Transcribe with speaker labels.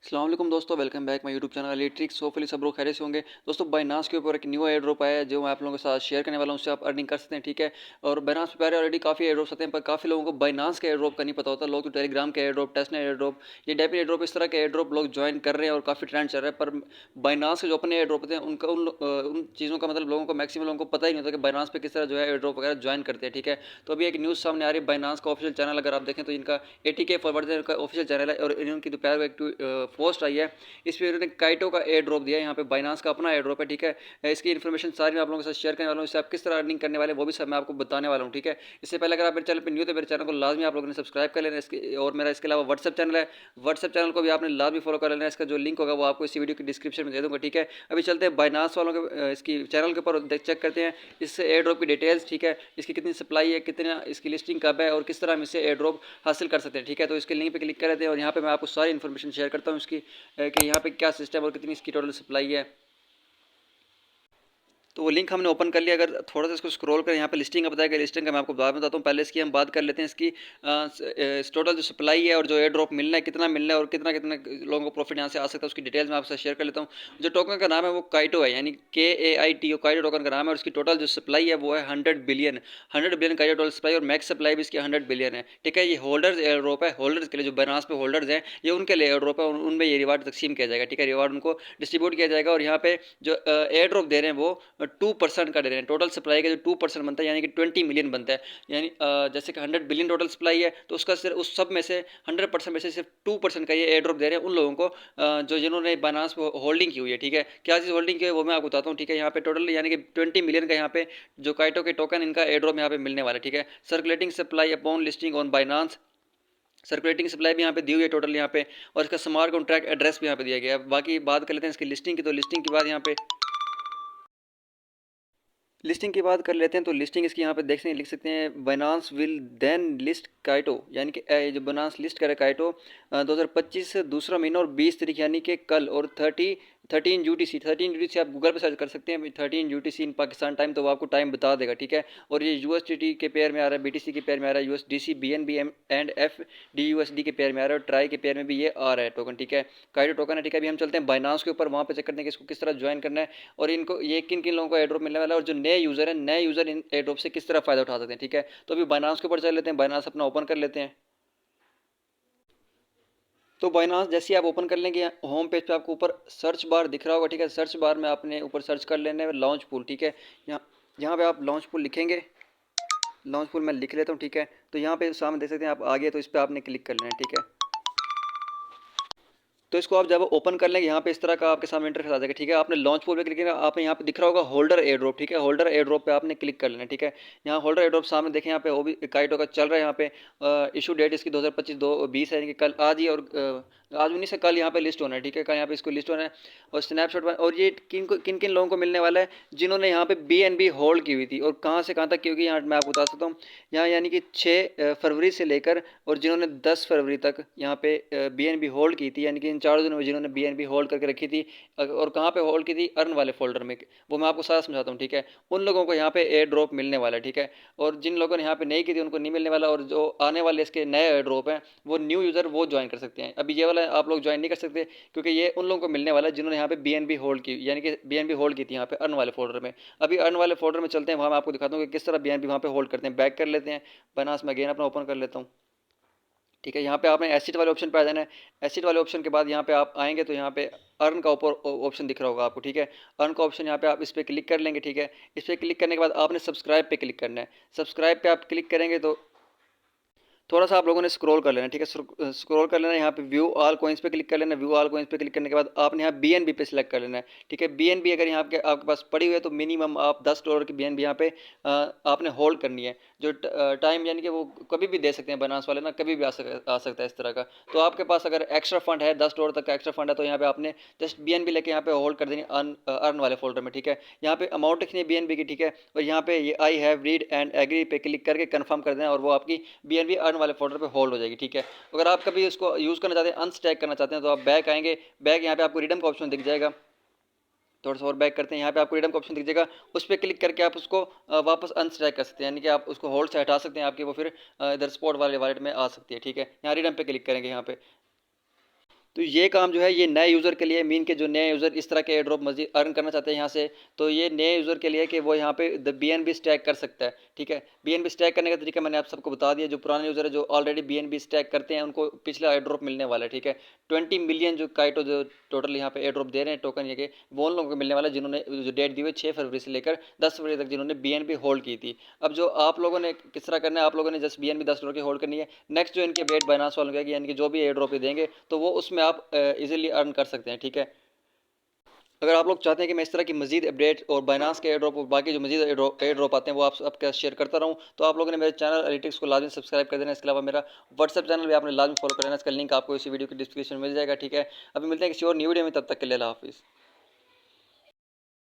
Speaker 1: अस्सलाम वालेकुम दोस्तों, welcome back my YouTube channel tricks. Hopefully सब लोग खैरियत से होंगे। दोस्तों, बाइनांस के ऊपर एक न्यू एयर ड्रॉप आया है जो मैं आप लोगों के साथ शेयर करने वाला हूं। उससे आप अर्निंग कर सकते हैं, ठीक है। और बाइनांस पे पहले ऑलरेडी काफ़ी एयर ड्रॉप्स आते हैं, पर काफ़ी लोगों को बाइनांस के एयर ड्रॉप का नहीं पता होता। लोग तो टेलीग्राम के air drop, testnet air drop, ये डेबिट एयर ड्रॉप, इस तरह के एयर ड्रॉप लोग ज्वाइन कर रहे हैं और काफ़ी ट्रेंड चल रहा है। पर बाइनांस के जो अपने एयर ड्रॉप होते हैं उनका उन चीज़ों का मतलब लोगों को, मैक्सिमम लोगों को पता ही नहीं होता कि बाइनांस पे किस तरह जो है एयर ड्रॉप वगैरह ज्वाइन करते हैं, ठीक है। तो अभी एक न्यूज़ सामने आ रही है, बाइनांस का ऑफिशियल चैनल अगर आप देखें तो इनका ATK फॉरवर्ड इनका ऑफिशियल चैनल है और इनकी दोपहर को एक पोस्ट आई है। इस पर उन्होंने काइटो का एयर ड्रॉप दिया है। यहाँ पे बाइनांस का अपना एयर ड्रॉप है, ठीक है। इसकी इन्फॉर्मेशन सारी मैं आप लोगों के साथ शेयर करने वाला हूँ। इससे आप किस तरह अर्निंग करने वाले वो भी सब मैं आपको बताने वाला हूँ, ठीक है। इससे पहले अगर आप मेरे चैनल पर न्यू तो मेरे चैनल को लाजमी आप लोगों ने सब्सक्राइब कर लेना। इसके और मेरा इसके अलावा व्हाट्सअप चैनल है, व्हाट्सअप चैनल को भी आपने लाजमी फॉलो कर लेना। इसका जो लिंक होगा वो आपको इसी वीडियो की डिस्क्रिप्शन में दे दूँगा, ठीक है। अभी चलते हैं बाइनांस वालों के इसकी चैनल के ऊपर चेक करते हैं इस एयर ड्रॉप की डिटेल्स, ठीक है। इसकी कितनी सप्लाई है, कितना इसकी लिस्टिंग कब है और किस तरह हम इससे एयर ड्रॉप हासिल कर सकते हैं, ठीक है। तो इसके लिंक पे क्लिक कर लेते हैं और यहाँ पे मैं आपको सारी इन्फॉर्मेशन शेयर करता हूँ इसकी कि यहाँ पे क्या सिस्टम और कितनी इसकी टोटल सप्लाई है। तो वो लिंक हमने ओपन कर लिया। अगर थोड़ा सा इसको स्क्रॉल करें, यहाँ पे लिस्टिंग का बताया गया, लिस्टिंग का मैं आपको बाद में बताता हूँ। पहले इसकी हम बात कर लेते हैं इसकी टोटल जो सप्लाई है और जो एयर ड्रॉप मिलना है, कितना मिलना है और कितना कितना लोगों को प्रॉफिट यहाँ से आ सकता है, उसकी डिटेल्स मैं आपसे शेयर कर लेता हूँ। जो टोकन का नाम है वो काइटो है, यानी KAITO, काइटो टोकन का नाम है। और उसकी टोटल जो सप्लाई है वो है 100 billion, 100 billion Kyoto total supply और मैक्स सप्लाई भी इसकी 100 बिलियन है, ठीक है। ये होल्डर्स एयर ड्रॉप है, होल्डर्स के लिए, जो बाइनांस पे होल्डर्स हैं ये उनके लिए एयर ड्रॉप है। उनमें ये रिवार्ड तकसीम किया जाएगा, ठीक है। रिवार्ड उनको डिस्ट्रीब्यूट किया जाएगा। और यहाँ पे जो एयर ड्रॉप दे रहे हैं वो 2% का दे रहे हैं। टोटल सप्लाई का जो 2% बनता है यानी कि 20 मिलियन बनता है। यानी जैसे कि 100 बिलियन टोटल सप्लाई है तो उसका सिर्फ उस सब में से 100% में से सिर्फ 2% का ये एयर ड्रॉप दे रहे हैं उन लोगों को जो जिन्होंने बाइनांस होल्डिंग की हुई है, ठीक है। क्या चीज़ होल्डिंग की है वो मैं आपको बताता हूँ, ठीक है। यहाँ पे टोटल यानी कि 20 मिलियन का यहाँ पे जो काइटो के टोकन इनका एयर ड्रॉप यहाँ पे मिलने वाला है, ठीक है। Circulating supply upon listing on Binance, circulating supply भी यहाँ पे दी हुई है टोटल यहाँ पे। और इसका स्मार्ट कॉन्ट्रैक्ट एड्रेस भी यहाँ पे दिया गया है। बाकी बात कर लेते हैं इसकी लिस्टिंग की। तो लिस्टिंग के बाद यहाँ पे लिस्टिंग की बात कर लेते हैं। तो लिस्टिंग इसकी यहाँ पे लिख सकते हैं, Binance will then list Kaito, यानी कि जो बाइनांस लिस्ट करे काइटो 2025 दूसरा महीना और 20 तारीख यानी कि कल। और 13 UTC, 13 UTC आप गूगल पे सर्च कर सकते हैं 13 UTC इन पाकिस्तान टाइम, तो वो आपको टाइम बता देगा, ठीक है। और ये USDT के पेयर में आ रहा है, BTC के पेयर में आ रहा है, USDC BNB एंड FDUSD के पेयर में आ रहा है और ट्राई के पेयर में भी ये आ रहा है टोकन, ठीक है। काइटो टोकन है, ठीक है। अभी हम चलते हैं बाइनांस के ऊपर, वहाँ पे चेक करते हैं कि इसको किस तरह ज्वाइन करना है और इनको ये किन किन लोगों को एयर ड्रॉप मिलने वाला है और जो नए यूज़र हैं, नए यूज़र इन एयर ड्रॉप से किस तरह फ़ायदा उठा सकते हैं, ठीक है। तो अभी बाइनांस के ऊपर चल लेते हैं, बाइनांस अपना ओपन कर लेते हैं। तो बाइनांस जैसे ही आप ओपन कर लेंगे, होम पेज पे आपको ऊपर सर्च बार दिख रहा होगा, ठीक है। सर्च बार में आपने ऊपर सर्च कर लेना है लॉन्च पूल, ठीक है। यहाँ यहाँ पे आप लॉन्च पूल लिखेंगे, लॉन्च पूल मैं लिख लेता हूँ, ठीक है। तो यहाँ पे सामने देख सकते हैं आप आगे, तो इस पर आपने क्लिक कर लेना है, ठीक है। तो इसको आप जब ओपन कर लेंगे यहाँ पे इस तरह का आपके सामने इंटरफेस आ जाएगा, ठीक है। आपने लॉन्च पोल पे क्लिक किया, आपने यहाँ पे दिख रहा होगा होल्डर एयर ड्रॉप, ठीक है। होल्डर एयर ड्रॉप पे आपने क्लिक कर लेना है, ठीक है। यहाँ होल्डर एयर ड्रॉप सामने देखें, यहाँ पे वो भी काइटो का चल रहा है। यहाँ पे इशू डेट इसकी 2025/2/20 है, यानी कि कल, आज ही। और आज 19 से कल यहाँ पे लिस्ट होना है, ठीक है। कल यहाँ पे इसको लिस्ट होना है। और स्नैपशॉट, और ये किन किन लोगों को मिलने वाला है, जिन्होंने यहाँ पे BNB होल्ड की हुई थी। और कहाँ से कहाँ तक की होगी यहाँ मैं आपको बता सकता हूँ। यहाँ यानी कि 6 फरवरी से लेकर, और जिन्होंने 10 फरवरी तक यहाँ पे BNB होल्ड की थी, यानी कि इन 4 दिनों में जिन्होंने BNB होल्ड करके रखी थी। और कहाँ पे होल्ड की थी, अर्न वाले फोल्डर में, वो मैं आपको सारा समझाता हूँ, ठीक है। उन लोगों को यहाँ पे एयर ड्रॉप मिलने वाला है, ठीक है। और जिन लोगों ने यहाँ पे नहीं की थी उनको नहीं मिलने वाला। और जो आने वाले इसके नए एयर ड्रॉप हैं वो न्यू यूज़र वो ज्वाइन कर सकते हैं। अभी ये वाला आप लोग ज्वाइन नहीं कर सकते, क्योंकि ये उन लोगों को मिलने वाला है जिन्होंने यहाँ पे BNB होल्ड की, यानी कि BNB होल्ड की थी यहाँ पे अर्न वाले फोल्डर में। अभी अर्न वाले फोल्डर में चलते हैं, वहाँ मैं आपको दिखाता हूँ कि किस तरह BNB वहाँ पे होल्ड करते हैं। बैक कर लेते हैं, बनास में अगेन अपना ओपन कर लेता हूँ, ठीक है। यहाँ पे आपने एसिड वाले ऑप्शन पे आ जाना है। एसिड वाले ऑप्शन के बाद यहाँ पे आप आएंगे तो यहाँ पे अर्न का ऊपर ऑप्शन दिख रहा होगा आपको, ठीक है। अर्न का ऑप्शन यहाँ पे आप इस पर क्लिक कर लेंगे, ठीक है। इस पर क्लिक करने के बाद आपने सब्सक्राइब पे क्लिक करना है। सब्सक्राइब पे आप क्लिक करेंगे तो थोड़ा सा आप लोगों ने स्क्रॉल कर लेना, ठीक है। स्क्रॉल कर लेना, यहाँ पे व्यू ऑल कॉइन्स पे क्लिक कर लेना। व्यू ऑल कॉइन्स पे क्लिक करने के बाद आपने यहाँ BNB पे सिलेक्ट कर लेना है, ठीक है। BNB अगर यहाँ आपके पास पड़ी हुई है तो मिनिमम आप $10 की BNB यहाँ पे आपने होल्ड करनी है। जो टाइम यानी कि वो कभी भी दे सकते हैं बनास वाले ना, कभी भी आ सकता है इस तरह का। तो आपके पास अगर एक्स्ट्रा फंड है, $10 तक का एक्स्ट्रा फंड है, तो यहाँ पे आपने जस्ट BNB लेके यहाँ पे होल्ड कर देनी अर्न वाले फोल्डर में, ठीक है। यहाँ पे अमाउंट लिखनी है BNB की, ठीक है। और यहाँ पे ये I have read and agree पे क्लिक करके कंफर्म कर देना और वो आपकी BNB अर्न वाले फोल्डर पे होल्ड हो जाएगी, ठीक है। अगर आप कभी उसको यूज़ करना चाहते हैं, अनस्टैक करना चाहते हैं, तो आप बैक आएंगे। बैक यहाँ पे आपको रिडम का ऑप्शन दिख जाएगा। थोड़ा सा और बैक करते हैं, यहाँ पे आपको रिडम का ऑप्शन दिख जाएगा। उस पर क्लिक करके आप उसको वापस अनस्टैक कर सकते हैं, यानी कि आप उसको होल्ड से हटा सकते हैं, आपकी वो फिर इधर स्पॉट वाले वॉलेट में आ सकती है, ठीक है। यहाँ रिडम पे क्लिक करेंगे यहाँ पे। तो ये काम जो है ये नए यूज़र के लिए मीन के जो नए यूज़र इस तरह के एयर ड्रॉप मजीद अर्न करना चाहते हैं यहाँ से, तो ये नए यूज़र के लिए कि वो यहाँ पे BNB स्टैक कर सकता है। ठीक है, BNB स्टैक करने का तरीका मैंने आप सबको बता दिया। जो पुराने यूज़र है जो ऑलरेडी BNB स्टैक करते हैं उनको पिछला एयर ड्रॉप मिलने वाला है। ठीक है, 20 मिलियन जो काइटो जो टोटल यहाँ पे एयर ड्रॉप दे रहे हैं टोकन ये के, वो उन लोगों को मिलने वाला है जिन्होंने जो डेट दी हुई 6 फरवरी से लेकर 10 फरवरी तक जिन्होंने BNB होल्ड की थी। अब जो आप लोगों ने किस तरह करना है, आप लोगों ने जस्ट BNB $10 की होल्ड करनी है। नेक्स्ट जो इनके बेट बाइनांस वालों के यानी कि जो भी एयर ड्रॉप देंगे तो वो उसमें आप इजीली अर्न कर सकते हैं। ठीक है, अगर आप लोग चाहते हैं कि मैं इस तरह की मजीद अपडेट और बाइनांस के एयर ड्रॉप और बाकी जो मजीद एयर ड्रॉप आते हैं वो आप सबके शेयर करता रहूँ, तो आप लोगों ने मेरे चैनल एनालिटिक्स को लाजमी सब्सक्राइब कर देना। इसके अलावा मेरा व्हाट्सएप चैनल भी आपने लाजमी फॉलो कर लेना। इसका लिंक आपको इसी वीडियो की डिस्क्रिप्शन में मिल जाएगा। ठीक है, अभी मिलते हैं किसी और न्यू वीडियो में, तब तक के लिए अल्लाह हाफिज़।